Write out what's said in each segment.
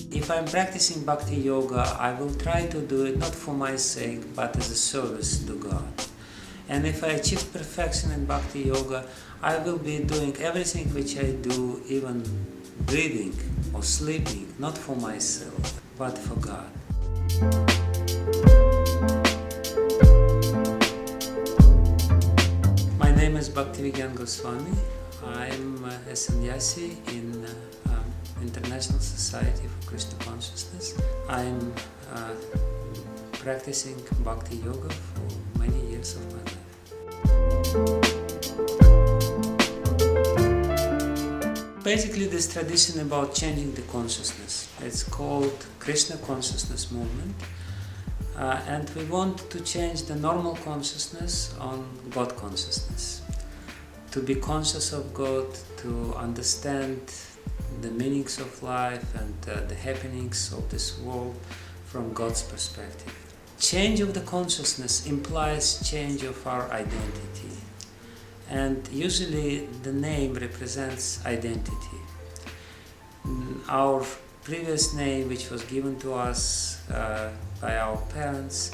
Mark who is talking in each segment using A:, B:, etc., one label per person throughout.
A: If I'm practicing Bhakti Yoga, I will try to do it not for my sake, but as a service to God. And if I achieve perfection in Bhakti Yoga, I will be doing everything which I do, even breathing or sleeping, not for myself, but for God. My name is Bhakti Vigьяна Goswami. I'm a sannyasi in International Society for Krishna Consciousness. I'm practicing Bhakti Yoga for many years of my life. Basically, this tradition about changing the consciousness. It's called Krishna Consciousness Movement. And we want to change the normal consciousness on God consciousness. To be conscious of God, to understand the meanings of life and the happenings of this world from God's perspective. Change of the consciousness implies change of our identity. And usually the name represents identity. Our previous name, which was given to us by our parents,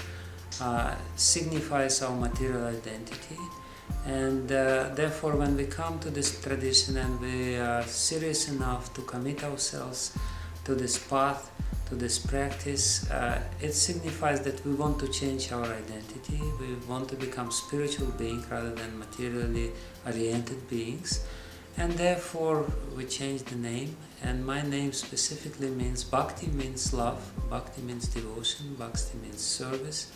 A: signifies our material identity. And therefore, when we come to this tradition and we are serious enough to commit ourselves to this path, to this practice, it signifies that we want to change our identity. We want to become spiritual beings rather than materially oriented beings. And therefore, we change the name. And my name specifically means Bhakti means love, Bhakti means devotion, Bhakti means service.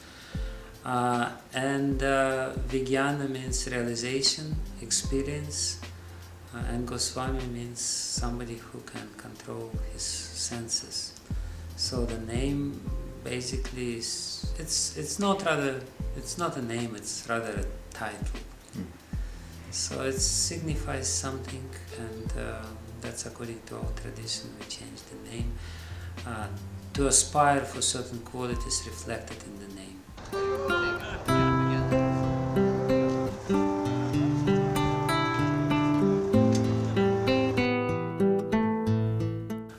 A: And Vijnana means realization, experience, and Goswami means somebody who can control his senses. So the name basically is it's not a name, it's rather a title. So it signifies something, and that's according to our tradition. We change the name to aspire for certain qualities reflected in the name.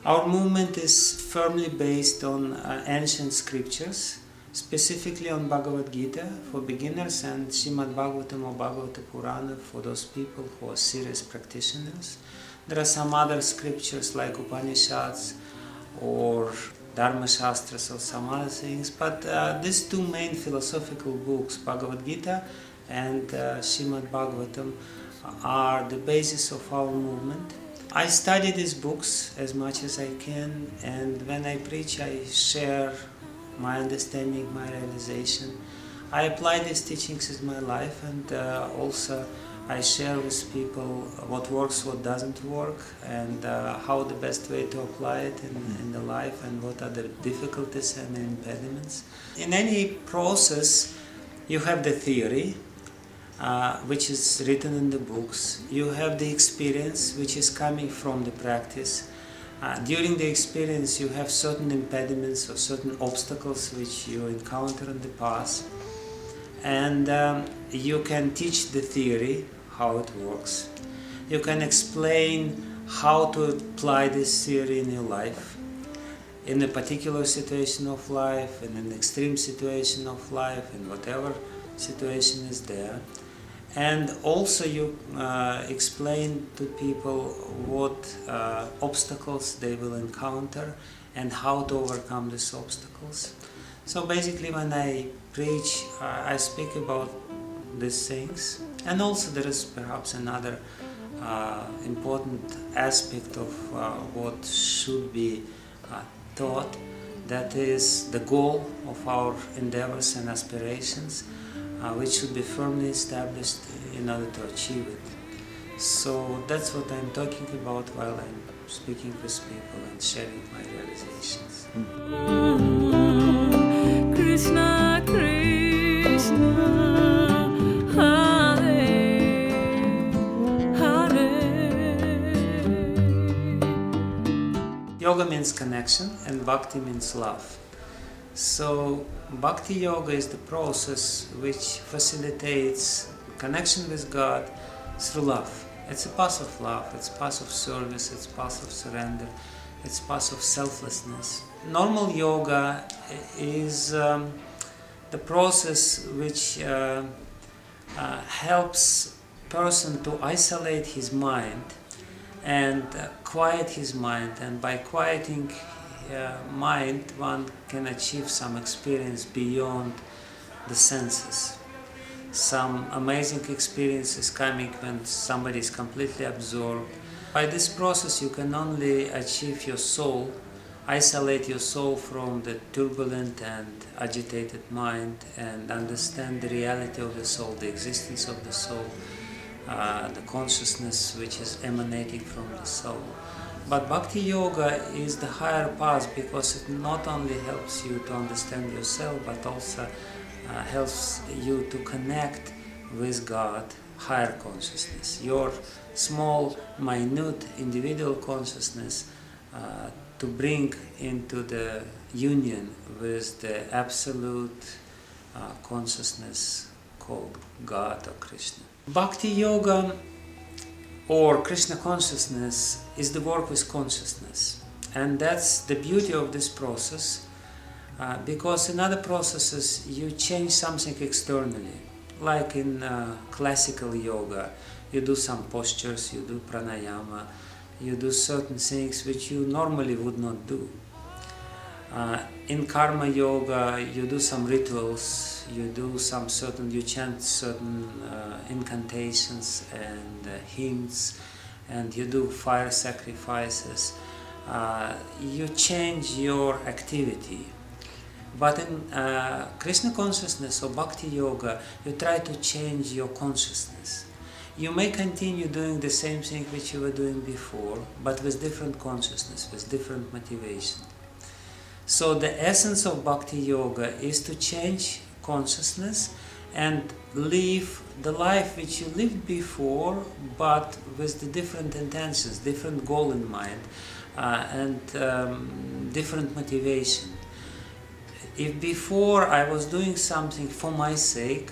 A: Our movement is firmly based on ancient scriptures, specifically on Bhagavad Gita for beginners and Srimad Bhagavatam or Bhagavata Purana for those people who are serious practitioners. There are some other scriptures like Upanishads or Dharma Shastras or some other things, but these two main philosophical books, Bhagavad Gita and Srimad Bhagavatam, are the basis of our movement. I study these books as much as I can, and when I preach, I share my understanding, my realization. I apply these teachings in my life, and also I share with people what works, what doesn't work, and how the best way to apply it in the life, and what are the difficulties and impediments. In any process, you have the theory, which is written in the books. You have the experience, which is coming from the practice. During the experience, you have certain impediments or certain obstacles which you encounter in the past. And you can teach the theory, how it works. You can explain how to apply this theory in your life, in a particular situation of life, in an extreme situation of life, in whatever situation is there. And also you explain to people what obstacles they will encounter and how to overcome these obstacles. So basically when I preach, I speak about these things. And also there is perhaps another important aspect of what should be taught. That is the goal of our endeavors and aspirations, which should be firmly established in order to achieve it. So that's what I'm talking about while I'm speaking with people and sharing my realizations.
B: Krishna, Krishna, Hare, Hare.
A: Yoga means connection and bhakti means love. So bhakti yoga is the process which facilitates connection with God through love. It's a path of love, it's a path of service, it's a path of surrender, it's a path of selflessness. Normal yoga is the process which helps person to isolate his mind and quiet his mind, and by quieting mind one can achieve some experience beyond the senses. Some amazing experiences coming when somebody is completely absorbed. By this process you can only achieve your soul, isolate your soul from the turbulent and agitated mind, and understand the reality of the soul, the existence of the soul, the consciousness which is emanating from the soul. But Bhakti Yoga is the higher path because it not only helps you to understand yourself, but also helps you to connect with God, higher consciousness, your small, minute individual consciousness, to bring into the union with the absolute consciousness called God or Krishna. Bhakti Yoga or Krishna consciousness is the work with consciousness, and that's the beauty of this process, because in other processes you change something externally, like in classical yoga you do some postures, you do pranayama, you do certain things which you normally would not do. In karma yoga you do some rituals, you chant certain incantations and hymns, and you do fire sacrifices. You change your activity. But in Krishna consciousness or Bhakti Yoga, you try to change your consciousness. You may continue doing the same thing which you were doing before, but with different consciousness, with different motivation. So the essence of Bhakti Yoga is to change consciousness and live the life which you lived before, but with the different intentions, different goal in mind, and different motivation. If before I was doing something for my sake,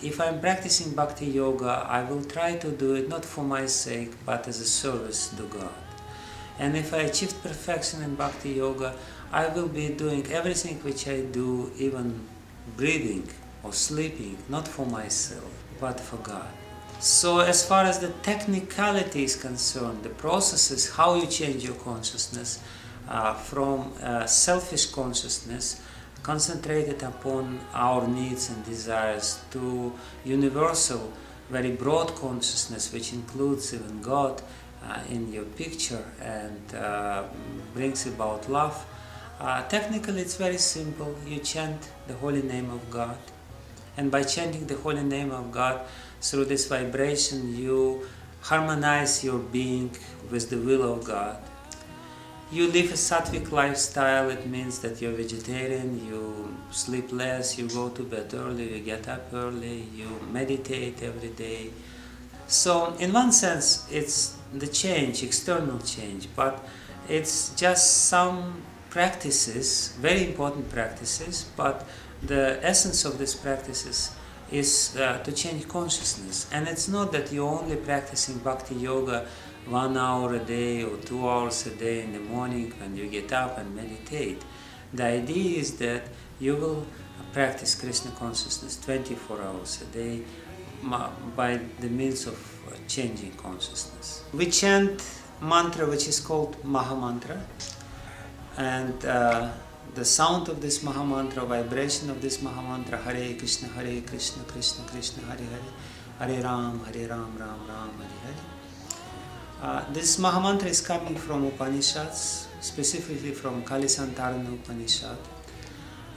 A: if I'm practicing Bhakti Yoga, I will try to do it not for my sake, but as a service to God. And if I achieved perfection in Bhakti Yoga, I will be doing everything which I do, even breathing or sleeping, not for myself, but for God. So as far as the technicality is concerned, the process is how you change your consciousness from selfish consciousness concentrated upon our needs and desires to universal, very broad consciousness which includes even God in your picture and brings about love. Technically it's very simple. You chant the holy name of God, and by chanting the holy name of God, through this vibration you harmonize your being with the will of God. You live a sattvic lifestyle. It means that you're vegetarian, you sleep less, you go to bed early, you get up early, you meditate every day. So in one sense it's the change, external change, but it's just some practices, very important practices, but the essence of these practices is to change consciousness. And it's not that you're only practicing Bhakti Yoga 1 hour a day or 2 hours a day in the morning when you get up and meditate. The idea is that you will practice Krishna consciousness 24 hours a day by the means of changing consciousness. We chant mantra which is called Maha Mantra, and the sound of this Maha Mantra, vibration of this Maha Mantra, Hare Krishna, Krishna Krishna, Hare Hare, Hare Ram, Ram Ram, Hare Hare. This Mahamantra is coming from Upanishads, specifically from Kalisantarana Upanishad.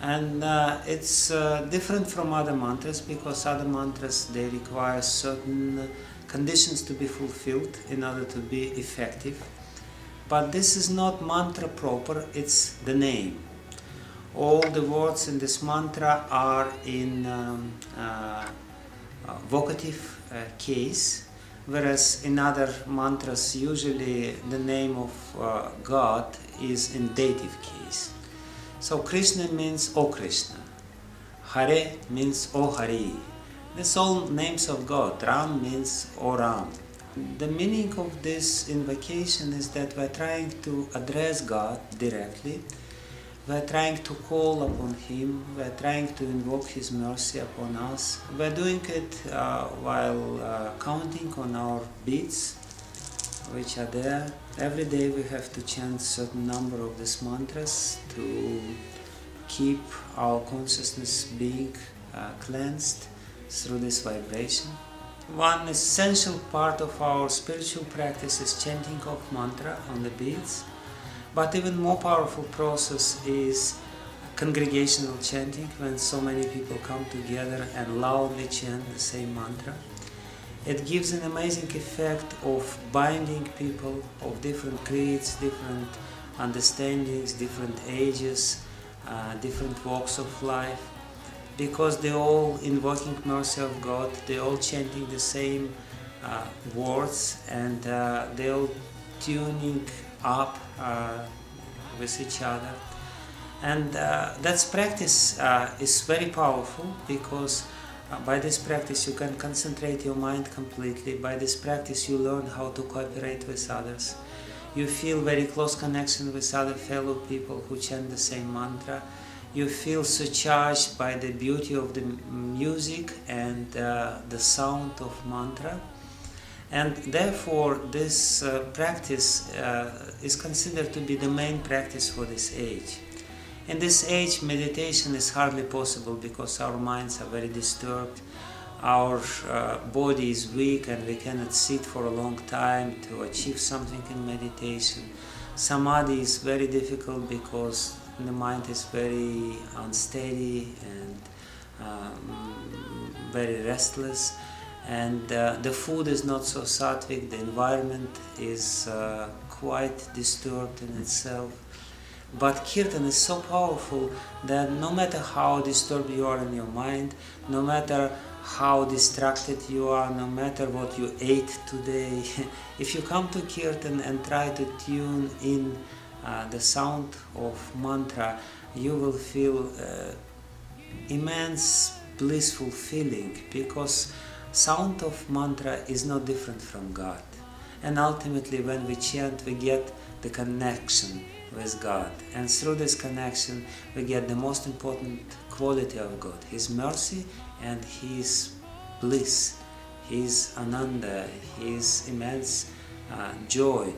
A: And it's different from other mantras because other mantras, they require certain conditions to be fulfilled in order to be effective. But this is not mantra proper, it's the name. All the words in this mantra are in vocative case, whereas in other mantras usually the name of God is in dative case. So Krishna means O Krishna, Hare means O Hari. These all names of God. Ram means O Ram. The meaning of this invocation is that we're trying to address God directly. We're trying to call upon Him. We're trying to invoke His mercy upon us. We're doing it while counting on our beats, which are there. Every day we have to chant certain number of these mantras to keep our consciousness being cleansed through this vibration. One essential part of our spiritual practice is chanting of mantra on the beats, but even more powerful process is congregational chanting, when so many people come together and loudly chant the same mantra. It gives an amazing effect of binding people of different creeds, different understandings, different ages, different walks of life, because they're all invoking mercy of God, they're all chanting the same words, and they're all tuning up with each other. And that practice is very powerful, because by this practice you can concentrate your mind completely. By this practice you learn how to cooperate with others. You feel very close connection with other fellow people who chant the same mantra. You feel surcharged by the beauty of the music and the sound of mantra. And therefore this practice is considered to be the main practice for this age. In this age, meditation is hardly possible because our minds are very disturbed, our body is weak and we cannot sit for a long time to achieve something in meditation. Samadhi is very difficult because the mind is very unsteady and very restless, and the food is not so sattvic, the environment is quite disturbed in itself. But Kirtan is so powerful that no matter how disturbed you are in your mind, no matter how distracted you are, no matter what you ate today, if you come to Kirtan and try to tune in the sound of mantra, you will feel immense blissful feeling, because sound of mantra is not different from God. And ultimately when we chant, we get the connection with God, and through this connection we get the most important quality of God, His mercy and His bliss, His ananda, His immense joy,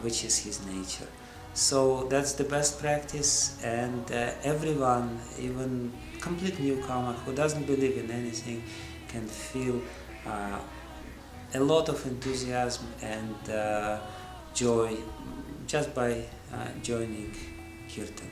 A: which is His nature. So that's the best practice, and everyone, even complete newcomer who doesn't believe in anything, can feel a lot of enthusiasm and joy just by joining Kirtan.